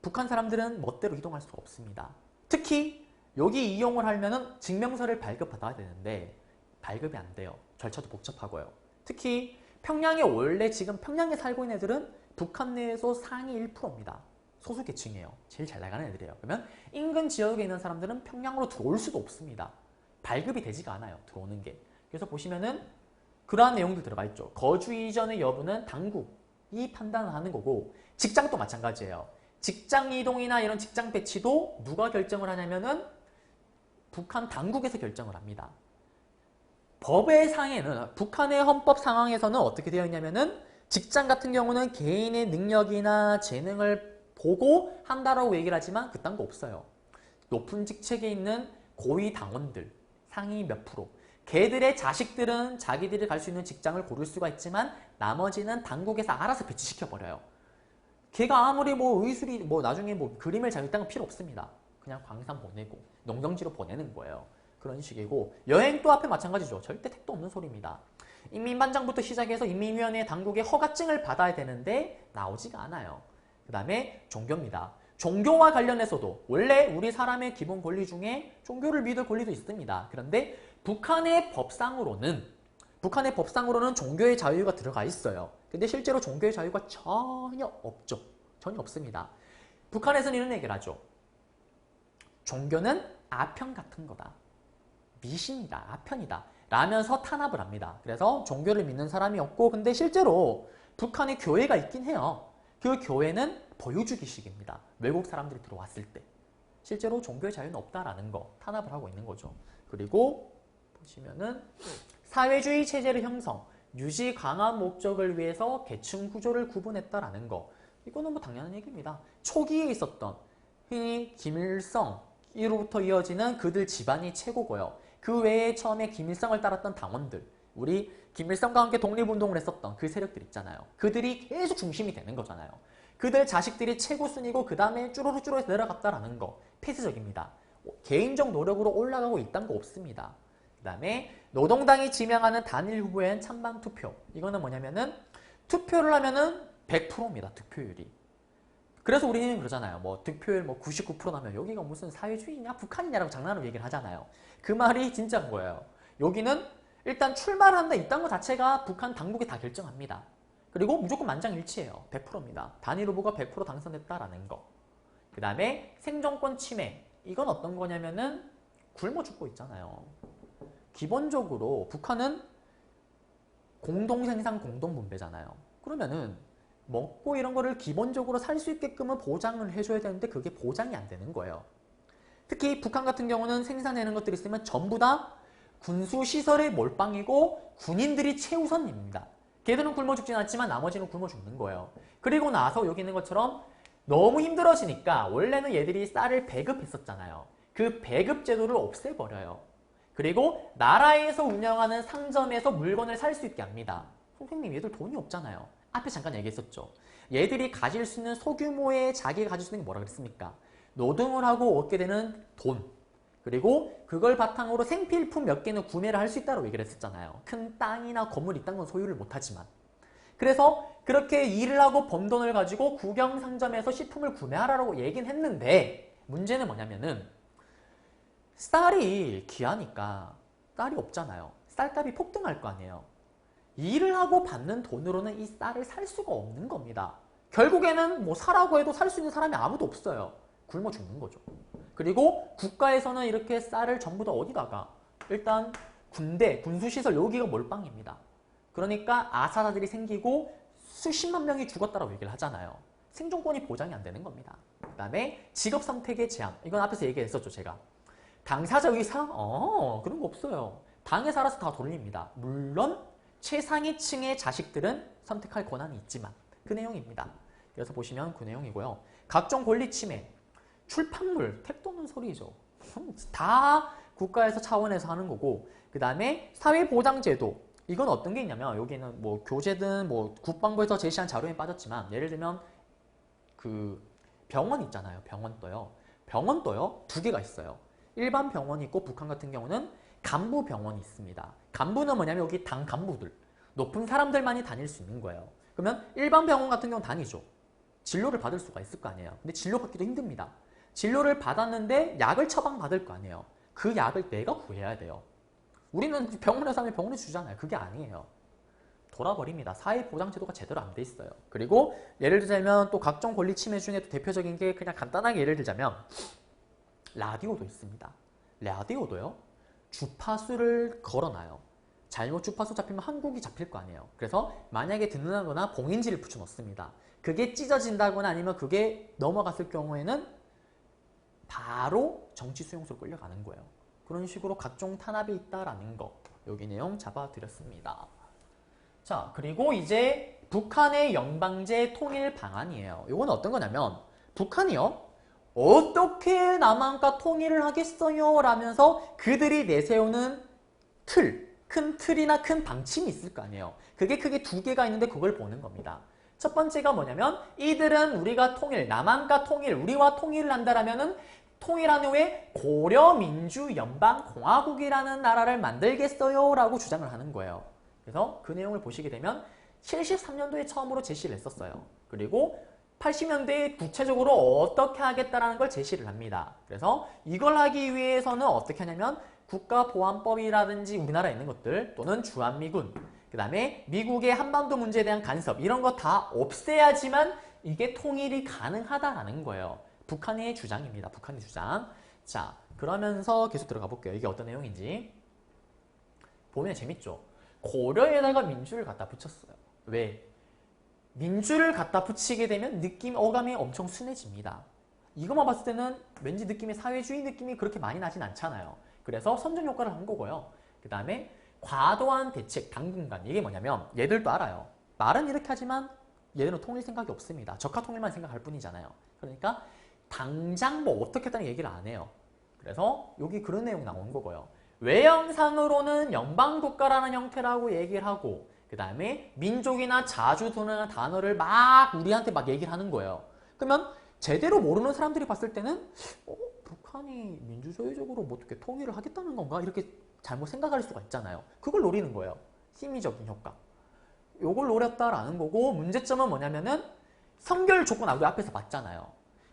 북한 사람들은 멋대로 이동할 수가 없습니다. 특히 여기 이용을 하려면 증명서를 발급받아야 되는데 발급이 안 돼요. 절차도 복잡하고요. 특히 평양에 원래 지금 평양에 살고 있는 애들은 북한 내에서 상위 1%입니다. 소수계층이에요. 제일 잘 나가는 애들이에요. 그러면 인근 지역에 있는 사람들은 평양으로 들어올 수도 없습니다. 발급이 되지가 않아요. 들어오는 게. 그래서 보시면은 그러한 내용들 들어가 있죠. 거주 이전의 여부는 당국이 판단을 하는 거고 직장도 마찬가지예요. 직장 이동이나 이런 직장 배치도 누가 결정을 하냐면은 북한 당국에서 결정을 합니다. 법의 상에는 북한의 헌법 상황에서는 어떻게 되어 있냐면은 직장 같은 경우는 개인의 능력이나 재능을 보고 한다라고 얘기를 하지만 그딴 거 없어요. 높은 직책에 있는 고위 당원들 상위 몇 프로 걔들의 자식들은 자기들이 갈 수 있는 직장을 고를 수가 있지만 나머지는 당국에서 알아서 배치시켜버려요. 걔가 아무리 뭐 의술이 뭐 나중에 뭐 그림을 잘 그딴 건 필요 없습니다. 그냥 광산 보내고 농경지로 보내는 거예요. 그런 식이고 여행도 앞에 마찬가지죠. 절대 택도 없는 소리입니다. 인민반장부터 시작해서 인민위원회 당국의 허가증을 받아야 되는데 나오지가 않아요. 그 다음에 종교입니다. 종교와 관련해서도 원래 우리 사람의 기본 권리 중에 종교를 믿을 권리도 있습니다. 그런데 북한의 법상으로는 종교의 자유가 들어가 있어요. 근데 실제로 종교의 자유가 전혀 없죠. 전혀 없습니다. 북한에서는 이런 얘기를 하죠. 종교는 아편 같은 거다. 미신이다. 아편이다. 라면서 탄압을 합니다. 그래서 종교를 믿는 사람이 없고 근데 실제로 북한에 교회가 있긴 해요. 그 교회는 보여주기식입니다. 외국 사람들이 들어왔을 때. 실제로 종교의 자유는 없다라는 거 탄압을 하고 있는 거죠. 그리고 보시면은 사회주의 체제를 형성, 유지 강화 목적을 위해서 계층 구조를 구분했다라는 거. 이거는 뭐 당연한 얘기입니다. 초기에 있었던 흔히 김일성으로부터 이어지는 그들 집안이 최고고요. 그 외에 처음에 김일성을 따랐던 당원들, 우리 김일성과 함께 독립운동을 했었던 그 세력들 있잖아요. 그들이 계속 중심이 되는 거잖아요. 그들 자식들이 최고 순위고 그 다음에 쭈루루쭈루해서 내려갔다라는 거 폐쇄적입니다. 개인적 노력으로 올라가고 있다는 거 없습니다. 그 다음에 노동당이 지명하는 단일 후보엔 찬반 투표. 이거는 뭐냐면은 투표를 하면은 100%입니다. 득표율이. 그래서 우리는 그러잖아요. 뭐 득표율 뭐 99% 나면 여기가 무슨 사회주의냐 북한이냐라고 장난으로 얘기를 하잖아요. 그 말이 진짜인 거예요. 여기는 일단 출마를 한다 이딴 거 자체가 북한 당국이 다 결정합니다. 그리고 무조건 만장일치예요. 100%입니다. 단일 후보가 100% 당선됐다라는 거. 그 다음에 생존권 침해. 이건 어떤 거냐면은 굶어 죽고 있잖아요. 기본적으로 북한은 공동생산 공동분배잖아요. 그러면은 먹고 이런 거를 기본적으로 살 수 있게끔은 보장을 해줘야 되는데 그게 보장이 안 되는 거예요. 특히 북한 같은 경우는 생산하는 것들이 있으면 전부 다 군수시설에 몰빵이고 군인들이 최우선입니다. 걔들은 굶어 죽진 않지만 나머지는 굶어 죽는 거예요. 그리고 나서 여기 있는 것처럼 너무 힘들어지니까 원래는 얘들이 쌀을 배급했었잖아요. 그 배급 제도를 없애버려요. 그리고 나라에서 운영하는 상점에서 물건을 살 수 있게 합니다. 선생님 얘들 돈이 없잖아요. 앞에 잠깐 얘기했었죠. 얘들이 가질 수 있는 소규모의 자기가 가질 수 있는 게 뭐라 그랬습니까? 노동을 하고 얻게 되는 돈. 그리고 그걸 바탕으로 생필품 몇 개는 구매를 할 수 있다고 얘기를 했었잖아요. 큰 땅이나 건물 이딴 건 소유를 못하지만. 그래서 그렇게 일을 하고 번 돈을 가지고 국영상점에서 식품을 구매하라고 얘기는 했는데 문제는 뭐냐면은 쌀이 귀하니까 쌀이 없잖아요. 쌀값이 폭등할 거 아니에요. 일을 하고 받는 돈으로는 이 쌀을 살 수가 없는 겁니다. 결국에는 뭐 사라고 해도 살 수 있는 사람이 아무도 없어요. 굶어 죽는 거죠. 그리고 국가에서는 이렇게 쌀을 전부 다 어디다가 일단 군대, 군수시설 여기가 몰빵입니다. 그러니까 아사다들이 생기고 수십만 명이 죽었다라고 얘기를 하잖아요. 생존권이 보장이 안 되는 겁니다. 그 다음에 직업 선택의 제한. 이건 앞에서 얘기했었죠, 제가. 당사자 의사? 그런 거 없어요. 당에 살아서 다 돌립니다. 물론 최상위층의 자식들은 선택할 권한이 있지만 그 내용입니다. 그래서 보시면 그 내용이고요. 각종 권리 침해, 출판물, 택도 없는 소리죠. 다 국가에서 차원에서 하는 거고, 그 다음에 사회보장제도. 이건 어떤 게 있냐면 여기는 뭐 교재든 뭐 국방부에서 제시한 자료에 빠졌지만 예를 들면 그 병원 있잖아요. 병원도요. 병원도요. 두 개가 있어요. 일반 병원이 있고 북한 같은 경우는 간부 병원이 있습니다. 간부는 뭐냐면 여기 당 간부들, 높은 사람들만이 다닐 수 있는 거예요. 그러면 일반 병원 같은 경우는 다니죠. 진료를 받을 수가 있을 거 아니에요. 근데 진료 받기도 힘듭니다. 진료를 받았는데 약을 처방받을 거 아니에요. 그 약을 내가 구해야 돼요. 우리는 병원에서 하면 병원에 주잖아요. 그게 아니에요. 돌아버립니다. 사회보장제도가 제대로 안 돼 있어요. 그리고 예를 들자면 또 각종 권리 침해 중에 또 대표적인 게 그냥 간단하게 예를 들자면 라디오도 있습니다. 라디오도요. 주파수를 걸어놔요. 잘못 주파수 잡히면 한국이 잡힐 거 아니에요. 그래서 만약에 듣는다거나 봉인지를 붙여 넣습니다. 그게 찢어진다거나 아니면 그게 넘어갔을 경우에는 바로 정치 수용소로 끌려가는 거예요. 그런 식으로 각종 탄압이 있다라는 거. 여기 내용 잡아드렸습니다. 자, 그리고 이제 북한의 연방제 통일 방안이에요. 이건 어떤 거냐면 북한이요. 어떻게 남한과 통일을 하겠어요? 라면서 그들이 내세우는 큰 틀이나 큰 방침이 있을 거 아니에요. 그게 크게 두 개가 있는데 그걸 보는 겁니다. 첫 번째가 뭐냐면 이들은 우리가 통일, 남한과 통일, 우리와 통일을 한다라면은 통일한 후에 고려민주연방공화국이라는 나라를 만들겠어요? 라고 주장을 하는 거예요. 그래서 그 내용을 보시게 되면 73년도에 처음으로 제시를 했었어요. 그리고 80년대에 구체적으로 어떻게 하겠다라는 걸 제시를 합니다. 그래서 이걸 하기 위해서는 어떻게 하냐면 국가보안법이라든지 우리나라에 있는 것들 또는 주한미군, 그 다음에 미국의 한반도 문제에 대한 간섭 이런 거 다 없애야지만 이게 통일이 가능하다라는 거예요. 북한의 주장입니다. 북한의 주장. 자, 그러면서 계속 들어가 볼게요. 이게 어떤 내용인지. 보면 재밌죠? 고려에다가 민주를 갖다 붙였어요. 왜? 민주를 갖다 붙이게 되면 느낌, 어감이 엄청 순해집니다. 이것만 봤을 때는 왠지 느낌이 사회주의 느낌이 그렇게 많이 나진 않잖아요. 그래서 선전 효과를 한 거고요. 그 다음에 과도한 대책, 당분간. 이게 뭐냐면 얘들도 알아요. 말은 이렇게 하지만 얘들은 통일 생각이 없습니다. 적화 통일만 생각할 뿐이잖아요. 그러니까 당장 뭐 어떻게 했다는 얘기를 안 해요. 그래서 여기 그런 내용 나온 거고요. 외형상으로는 연방국가라는 형태라고 얘기를 하고 그 다음에 민족이나 자주 드러나는 단어를 막 우리한테 막 얘기를 하는 거예요. 그러면 제대로 모르는 사람들이 봤을 때는 북한이 민주주의적으로 뭐 어떻게 통일을 하겠다는 건가? 이렇게 잘못 생각할 수가 있잖아요. 그걸 노리는 거예요. 심리적인 효과. 요걸 노렸다라는 거고 문제점은 뭐냐면은 선결 조건 우리 앞에서 봤잖아요.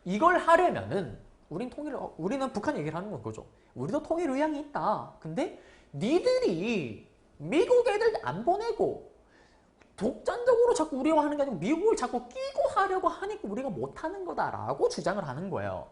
이걸 하려면은 우리는 북한 얘기를 하는 건 그거죠. 우리도 통일 의향이 있다. 근데 니들이 미국 애들 안 보내고 독단적으로 자꾸 우리와 하는 게 아니고 미국을 자꾸 끼고 하려고 하니까 우리가 못하는 거다라고 주장을 하는 거예요.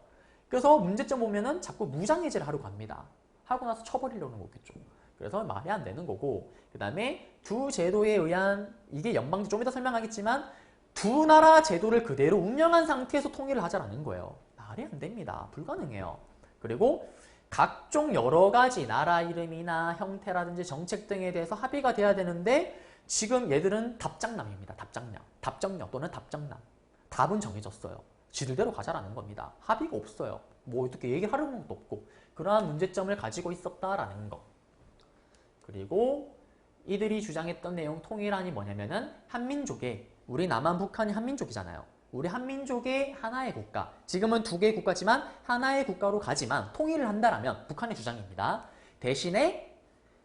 그래서 문제점 보면은 자꾸 무장해제를 하려고 합니다. 하고 나서 쳐버리려는 거겠죠. 그래서 말이 안 되는 거고 그 다음에 두 제도에 의한 이게 연방제 좀 이따 설명하겠지만 두 나라 제도를 그대로 운영한 상태에서 통일을 하자라는 거예요. 말이 안 됩니다. 불가능해요. 그리고 각종 여러 가지 나라 이름이나 형태라든지 정책 등에 대해서 합의가 돼야 되는데 지금 얘들은 답장남입니다. 답정령 또는 답장남. 답은 정해졌어요. 지들대로 가자라는 겁니다. 합의가 없어요. 뭐 어떻게 얘기하려는 것도 없고 그러한 문제점을 가지고 있었다라는 거. 그리고 이들이 주장했던 내용 통일안이 뭐냐면은 한민족의 우리 남한 북한이 한민족이잖아요. 우리 한민족의 하나의 국가, 지금은 두 개의 국가지만 하나의 국가로 가지만 통일을 한다라면 북한의 주장입니다. 대신에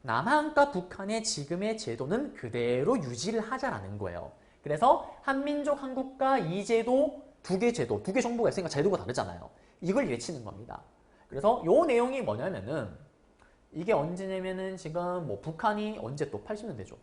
남한과 북한의 지금의 제도는 그대로 유지를 하자라는 거예요. 그래서 한민족 한국가 이 제도 두 개 정부가 있으니까 제도가 다르잖아요. 이걸 외치는 겁니다. 그래서 요 내용이 뭐냐면은 이게 언제냐면은 지금 뭐 북한이 언제 또 80년대죠.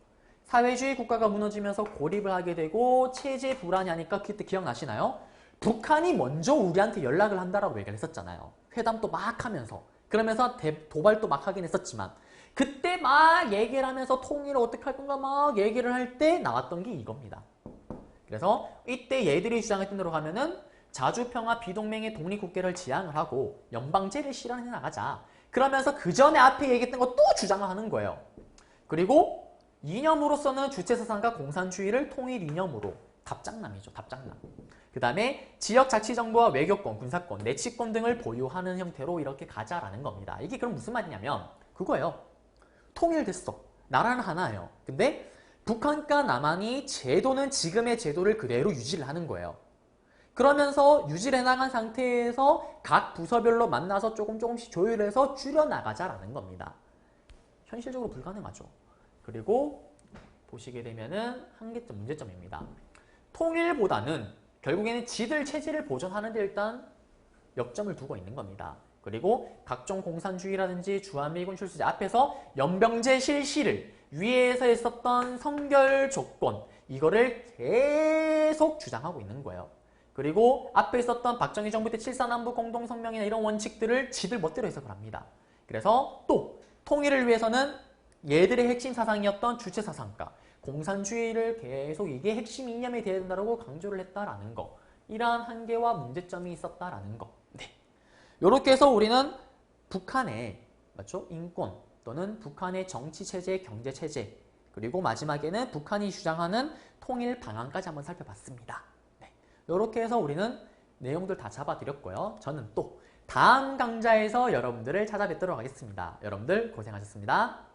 사회주의 국가가 무너지면서 고립을 하게 되고 체제 불안이 하니까 그때 기억나시나요? 북한이 먼저 우리한테 연락을 한다라고 얘기를 했었잖아요. 회담도 막 하면서. 그러면서 도발도 막 하긴 했었지만 그때 막 얘기를 하면서 통일을 어떻게 할 건가 막 얘기를 할 때 나왔던 게 이겁니다. 그래서 이때 얘들이 주장했던 대로 가면은 자주평화 비동맹의 독립국계를 지향을 하고 연방제를 실현해 나가자. 그러면서 그 전에 앞에 얘기했던 거 또 주장을 하는 거예요. 그리고 이념으로서는 주체사상과 공산주의를 통일 이념으로 답장남이죠. 답장남. 그 다음에 지역자치정부와 외교권, 군사권, 내치권 등을 보유하는 형태로 이렇게 가자라는 겁니다. 이게 그럼 무슨 말이냐면 그거예요. 통일됐어. 나라는 하나예요. 근데 북한과 남한이 제도는 지금의 제도를 그대로 유지를 하는 거예요. 그러면서 유지를 해나간 상태에서 각 부서별로 만나서 조금씩 조율해서 줄여나가자라는 겁니다. 현실적으로 불가능하죠. 그리고 보시게 되면은 한계점, 문제점입니다. 통일보다는 결국에는 지들 체제를 보존하는 데 일단 역점을 두고 있는 겁니다. 그리고 각종 공산주의라든지 주한미군 출시제 앞에서 연병제 실시를 위에서 했었던 선결 조건 이거를 계속 주장하고 있는 거예요. 그리고 앞에 있었던 박정희 정부 때 7.4남북 공동성명이나 이런 원칙들을 지들 멋대로 해석을 합니다. 그래서 또 통일을 위해서는 얘들의 핵심 사상이었던 주체사상과 공산주의를 계속 이게 핵심 이념이 되어야 된다고 강조를 했다라는 거. 이러한 한계와 문제점이 있었다라는 거. 네. 이렇게 해서 우리는 북한의 맞죠? 인권 또는 북한의 정치체제, 경제체제 그리고 마지막에는 북한이 주장하는 통일 방안까지 한번 살펴봤습니다. 네. 이렇게 해서 우리는 내용들 다 잡아드렸고요. 저는 또 다음 강좌에서 여러분들을 찾아뵙도록 하겠습니다. 여러분들 고생하셨습니다.